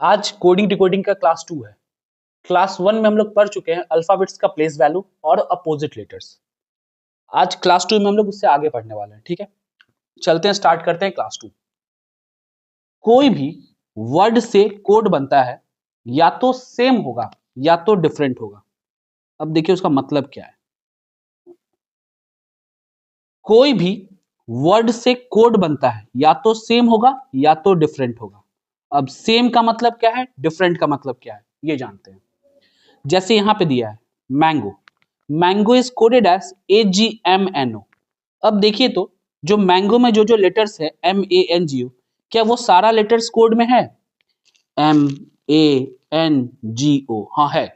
आज coding decoding का class 2 है। क्लास 1 में हम लोग पढ़ चुके हैं अल्फाबेट्स का प्लेस वैल्यू और अपोजिट लेटर्स। आज क्लास 2 में हम लोग उससे आगे पढ़ने वाले हैं। ठीक है, चलते हैं, स्टार्ट करते हैं क्लास 2। कोई भी वर्ड से कोड बनता है, या तो सेम होगा या तो डिफरेंट होगा। अब देखिए उसका मतलब क्या है। कोई भी वर्ड से कोड बनता है, या तो सेम होगा या तो डिफरेंट होगा। अब सेम का मतलब क्या है, डिफरेंट का मतलब क्या है, ये जानते हैं। जैसे यहां पे दिया है mango, mango is coded as AGMNO। अब देखिए तो जो मैंगो में जो जो लेटर्स है MANGO, क्या वो सारा लेटर्स कोड में है? MANGO, हाँ है।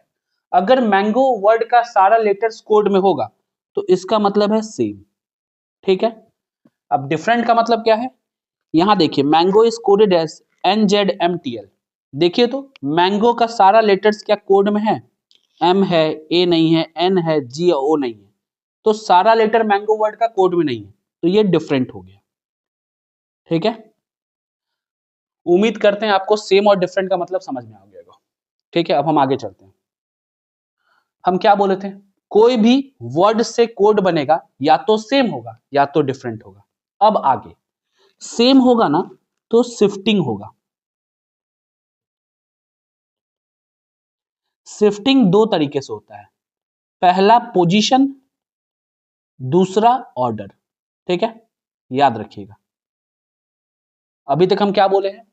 अगर मैंगो वर्ड का सारा लेटर्स कोड में होगा तो इसका मतलब है सेम। ठीक है, अब डिफरेंट का मतलब क्या है? यहां देखिए mango is coded as NZMTL। देखिए तो मैंगो का सारा लेटर्स क्या कोड में है? M है, A नहीं है, N है, G या O नहीं है, तो सारा लेटर मैंगो वर्ड का कोड में नहीं है, तो ये डिफरेंट हो गया। ठीक है, उम्मीद करते हैं आपको सेम और डिफरेंट का मतलब समझ में आ गया। ठीक है, अब हम आगे चलते हैं। हम क्या बोले थे? कोई भी वर्ड से कोड बनेगा, या तो सेम होगा या तो डिफरेंट होगा। अब आगे सेम होगा ना तो शिफ्टिंग होगा। शिफ्टिंग दो तरीके से होता है, पहला पोजीशन, दूसरा ऑर्डर। ठीक है, याद रखिएगा। अभी तक हम क्या बोले हैं?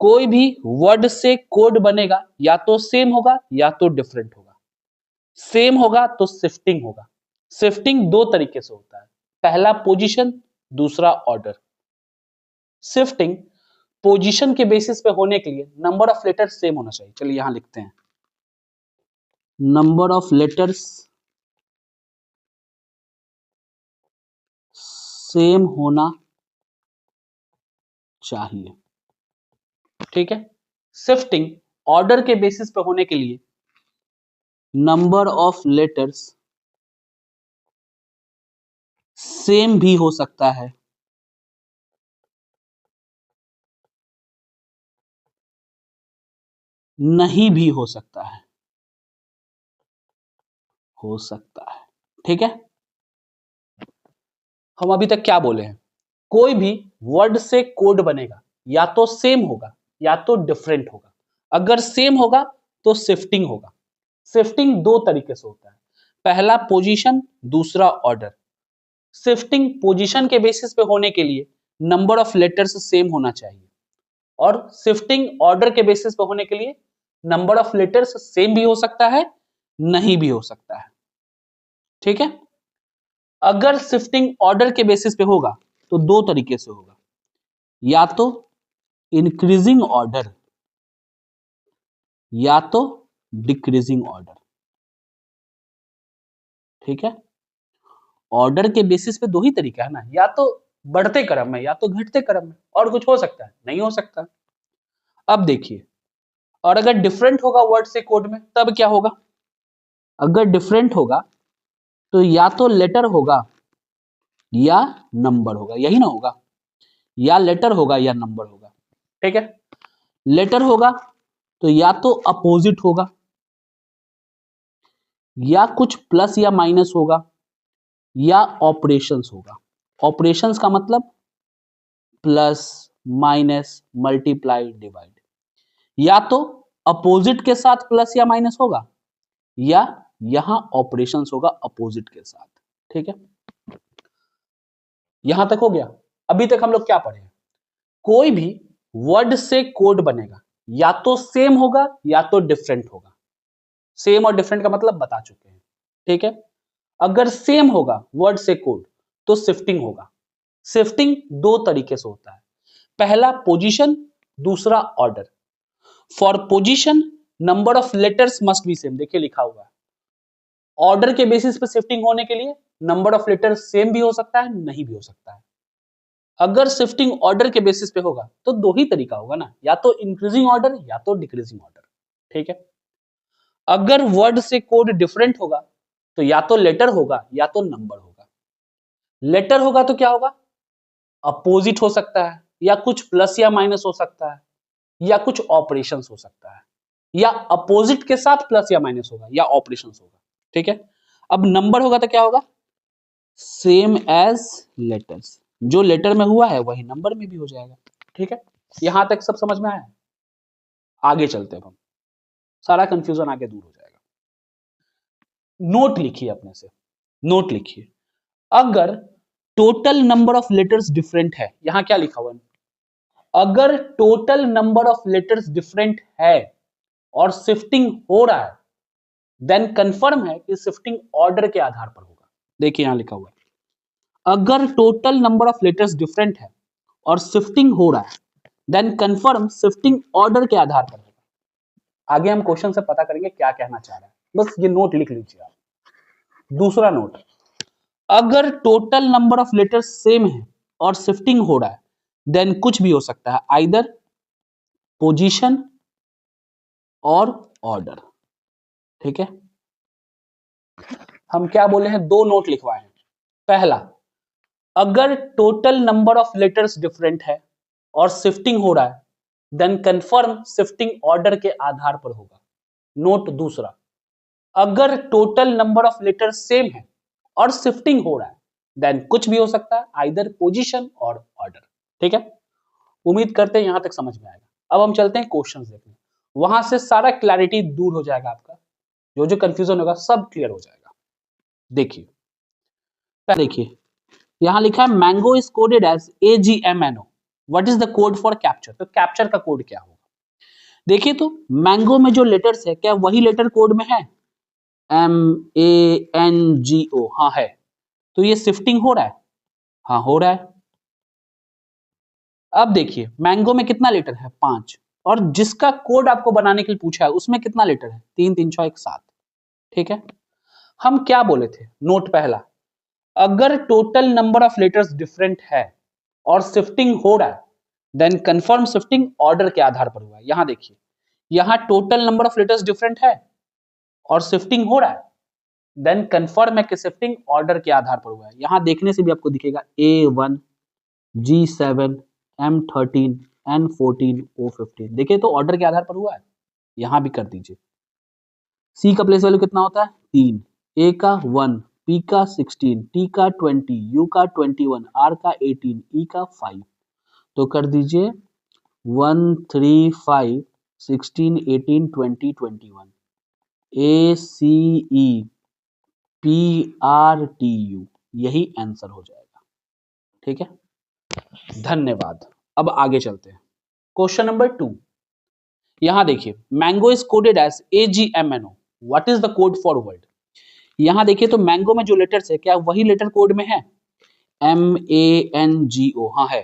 कोई भी वर्ड से कोड बनेगा, या तो सेम होगा या तो डिफरेंट होगा। सेम होगा तो शिफ्टिंग होगा। शिफ्टिंग दो तरीके से होता है, पहला पोजीशन, दूसरा ऑर्डर। शिफ्टिंग पोजीशन के बेसिस पे होने के लिए नंबर ऑफ लेटर्स सेम होना चाहिए। चलिए यहां लिखते हैं, नंबर ऑफ लेटर्स सेम होना चाहिए। ठीक है, शिफ्टिंग ऑर्डर के बेसिस पे होने के लिए नंबर ऑफ लेटर्स सेम भी हो सकता है, नहीं भी हो सकता है, हो सकता है। ठीक है, हम अभी तक क्या बोले हैं? कोई भी वर्ड से कोड बनेगा, या तो सेम होगा या तो डिफरेंट होगा। अगर सेम होगा तो शिफ्टिंग होगा। शिफ्टिंग दो तरीके से होता है, पहला पोजीशन, दूसरा ऑर्डर। शिफ्टिंग पोजीशन के बेसिस पे होने के लिए नंबर ऑफ लेटर्स सेम होना चाहिए, और शिफ्टिंग ऑर्डर के बेसिस पे होने के लिए नंबर ऑफ लेटर्स सेम भी हो सकता है, नहीं भी हो सकता है। ठीक है, अगर शिफ्टिंग ऑर्डर के बेसिस पे होगा तो दो तरीके से होगा, या तो इंक्रीजिंग ऑर्डर या तो डिक्रीजिंग ऑर्डर। ठीक है, ऑर्डर के बेसिस पे दो ही तरीका है ना, या तो बढ़ते क्रम में या तो घटते क्रम में, और कुछ हो सकता है, नहीं हो सकता। अब देखिए, और अगर डिफरेंट होगा वर्ड से कोड में तब क्या होगा? अगर डिफरेंट होगा तो या तो लेटर होगा या नंबर होगा, यही ना होगा, या लेटर होगा या नंबर होगा। ठीक है, लेटर होगा तो या तो अपोजिट होगा, या कुछ प्लस या माइनस होगा, या ऑपरेशंस होगा। ऑपरेशंस का मतलब प्लस, माइनस, मल्टीप्लाई, डिवाइड। या तो अपोजिट के साथ प्लस या माइनस होगा, या यहां ऑपरेशंस होगा अपोजिट के साथ। ठीक है, यहां तक हो गया। अभी तक हम लोग क्या पढ़े हैं? कोई भी वर्ड से कोड बनेगा, या तो सेम होगा या तो डिफरेंट होगा। सेम और डिफरेंट का मतलब बता चुके हैं। ठीक है, अगर सेम होगा वर्ड से कोड तो शिफ्टिंग होगा। शिफ्टिंग दो तरीके से होता है, पहला पोजीशन, दूसरा order. For position number of letters must be same, देखिए लिखा हुआ है। ऑर्डर के बेसिस पे शिफ्टिंग होने के लिए नंबर ऑफ लेटर्स सेम भी हो सकता है, नहीं भी हो सकता है। अगर शिफ्टिंग ऑर्डर के बेसिस पे होगा तो दो ही तरीका होगा ना, या तो इंक्रीजिंग ऑर्डर या तो डिक्रीजिंग ऑर्डर। ठीक है, अगर वर्ड से कोड डिफरेंट होगा तो या तो लेटर होगा या तो नंबर होगा। लेटर होगा तो क्या होगा? अपोजिट हो सकता है, या कुछ प्लस या माइनस हो सकता है। या कुछ ऑपरेशंस हो सकता है, या अपोजिट के साथ प्लस या माइनस होगा, या ऑपरेशंस होगा। ठीक है, अब नंबर होगा तो क्या होगा, सेम एज लेटर्स, जो लेटर में हुआ है वही नंबर में भी हो जाएगा। ठीक है, यहां तक सब समझ में आया। आगे चलते हैं हम, सारा कंफ्यूजन आगे दूर हो जाएगा। नोट लिखिए अपने से, नोट लिखिए, अगर total number of letters different है, यहां क्या लिखा हुआ है, अगर total number of letters different है और शिफ्टिंग हो रहा है, देन कंफर्म है कि शिफ्टिंग ऑर्डर के आधार पर होगा। देखिए यहां लिखा हुआ है, अगर total number of letters different है और शिफ्टिंग हो रहा है, देन कंफर्म शिफ्टिंग ऑर्डर के आधार पर होगा। आगे हम क्वेश्चन से पता करेंगे क्या कहना चाह रहा है, बस ये नोट लिख लीजिए आप। दूसरा नोट, अगर total number of letters same है और शिफ्टिंग हो रहा है, देन कुछ भी हो सकता है, आइदर पोजीशन और ऑर्डर। ठीक है, हम क्या बोले हैं, दो नोट लिखवाए हैं। पहला, अगर total number of letters different है और शिफ्टिंग हो रहा है, देन कंफर्म शिफ्टिंग ऑर्डर के आधार पर होगा। नोट दूसरा, अगर total number of letters same है और शिफ्टिंग हो रहा है, देन कुछ भी हो सकता है, आइदर पोजीशन और ऑर्डर। ठीक है, उम्मीद करते हैं यहां तक समझ में आएगा। अब हम चलते हैं क्वेश्चंस देखने, वहां से सारा क्लैरिटी दूर हो जाएगा, आपका जो जो कंफ्यूजन होगा सब क्लियर हो जाएगा। देखिए, देखिए यहां लिखा है mango is coded as AGMNO, what is the code for capture, तो कैप्चर का कोड क्या होगा। देखिए तो मैंगो में जो लेटर्स है, क्या वही लेटर कोड में है, MANGO, हाँ है, तो ये शिफ्टिंग हो रहा है, हाँ हो रहा है। अब देखिए मैंगो में कितना लेटर है, 5, और जिसका कोड आपको बनाने के लिए पूछा है उसमें कितना लेटर है, 3 3 6 1 7। ठीक है, हम क्या बोले थे, नोट पहला, अगर total number of letters different है और शिफ्टिंग हो रहा है, देन कंफर्म शिफ्टिंग ऑर्डर के आधार पर हुआ है। यहां देखिए, यहां total number of letters different है और शिफ्टिंग हो रहा है, देन कंफर्म है कि शिफ्टिंग ऑर्डर के आधार पर हुआ है। यहां देखने से भी आपको दिखेगा A1, G7, M13, N14, O15, देखिए तो ऑर्डर के आधार पर हुआ है। यहां भी कर दीजिए, सी का प्लेस वैल्यू कितना होता है, 3, ए का 1, पी का 16, टी का 20, यू का 21, आर का 18, ई का 5, तो कर दीजिए 1 3 5 16 18 20 21, A C E P R T U, यही आंसर हो जाएगा। ठीक है, धन्यवाद। अब आगे चलते हैं, क्वेश्चन नंबर 2। यहां देखिए mango is coded as AGMNO, what is the code for world. यहां देखिए तो मैंगो में जो लेटर्स है, क्या वही लेटर कोड में है, MANGO, हाँ है,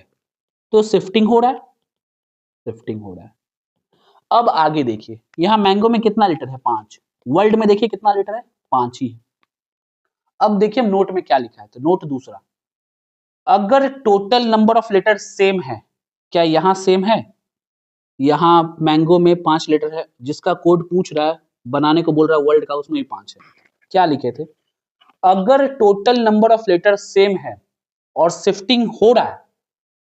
तो शिफ्टिंग हो रहा है, शिफ्टिंग हो रहा है। अब आगे देखिए, यहां मैंगो में कितना लेटर है, 5, वर्ल्ड में देखिए कितना लेटर है, 5 ही है। अब देखिए हम नोट में क्या लिखा है, तो नोट दूसरा, अगर total number of letter same है, क्या यहां सेम है, यहां मैंगो में 5 लेटर है, जिसका कोड पूछ रहा है, बनाने को बोल रहा है वर्ल्ड का, उसमें भी 5 है। क्या लिखे थे, अगर total number of letter same है और शिफ्टिंग हो रहा है,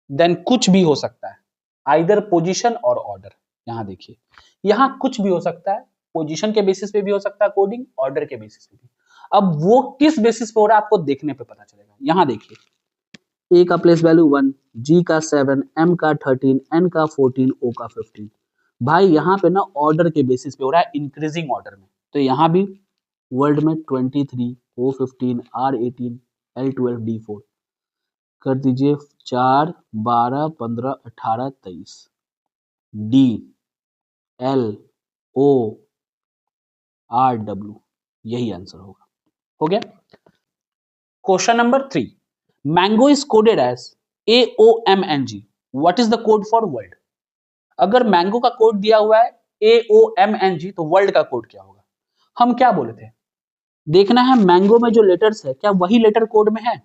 देन कुछ भी हो सकता है, आइदर पोजीशन और ऑर्डर। यहां देखिए, यहां कुछ भी हो सकता है, पोजीशन के बेसिस पे भी हो सकता है कोडिंग, ऑर्डर के बेसिस पे भी। अब वो किस बेसिस पे हो रहा है आपको देखने पे पता चलेगा। यहां देखिए, ए का प्लेस वैल्यू 1, जी का 7, एम का 13, एन का 14, ओ का 15। भाई यहाँ पे ना ऑर्डर के बेसिस पे हो रहा है, इंक्रीजिंग ऑर्डर में, तो यहाँ भी वर्ल्ड में 23, O15, R18, L12, D4, कर दीजिए 4 12 15 18 23, D L O R W, यही आंसर होगा। हो गया। Question number 3, mango is coded as AOMNG, what is the code for world. अगर मैंगो का कोड दिया हुआ है AOMNG, तो वर्ल्ड का कोड क्या होगा। हम क्या बोले थे, देखना है मैंगो में जो लेटर्स है, क्या वही लेटर कोड में है,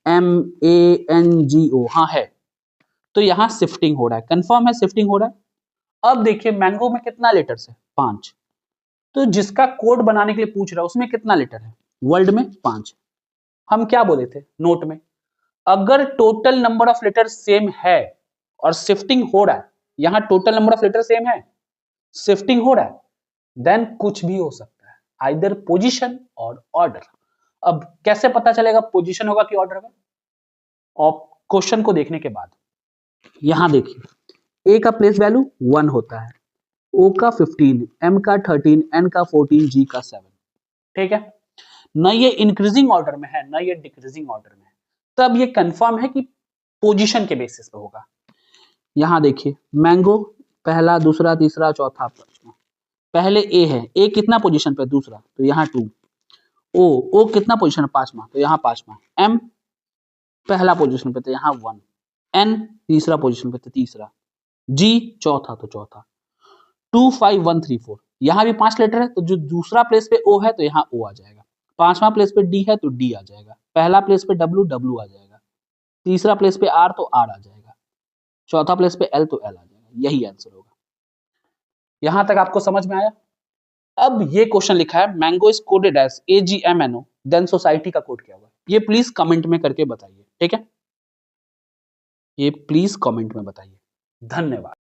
MANGO, हाँ है, तो यहां शिफ्टिंग हो रहा है, कंफर्म है शिफ्टिंग हो रहा है। अब देखिए मैंगो में कितना लेटर्स है, 5, तो जिसका कोड बनाने के लिए पूछ रहा है उसमें कितना लेटर है, वर्ल्ड में 5। हम क्या बोले थे नोट में, अगर total number of letter same है और शिफ्टिंग हो रहा है, यहाँ total number of letter same है, शिफ्टिंग हो रहा है, देन कुछ भी हो सकता है, आइदर पोजीशन और ऑर्डर। अब कैसे पता चलेगा पोजीशन होगा कि ऑर्डर होगा? और क्वेश्चन को देखने के बाद यहां देखिए, ए का प्लेस वैल्यू 1 होता है, ओ का 15, एम का 13, एन का 14, जी का 7। ठीक है, न ये इंक्रीजिंग ऑर्डर में है न ये डिक्रीजिंग ऑर्डर में है, तब ये कंफर्म है कि पोजीशन के बेसिस पे होगा। यहां देखिए, मैंगो पहला, दूसरा, तीसरा, चौथा, पांचवा। पहले ए है, ए कितना पोजीशन पे? दूसरा, तो यहाँ 2। ओ कितना पोजीशन है? 5वां, तो यहाँ 5वां। एम पहला पोजीशन पे, तो यहाँ 1। एन तीसरा पोजीशन पे, तो तीसरा। जी चौथा, तो चौथा। 2 5 1 3 4, यहाँ भी 5 लेटर है, तो जो दूसरा प्लेस पे ओ है तो यहाँ ओ आ जाएगा। 5वां प्लेस पे डी है तो डी आ जाएगा। पहला प्लेस पे डब्ल्यू, डब्ल्यू आ जाएगा। तीसरा प्लेस पे आर, तो आर आ जाएगा। चौथा प्लेस पे एल, तो एल आ जाएगा। यही आंसर होगा। यहां तक आपको समझ में आया? अब ये क्वेश्चन लिखा है, mango is coded as AGMNO, then society का कोड क्या होगा? ये प्लीज कमेंट में करके बताइए। ठीक है, ये प्लीज कमेंट में बताइए। धन्यवाद।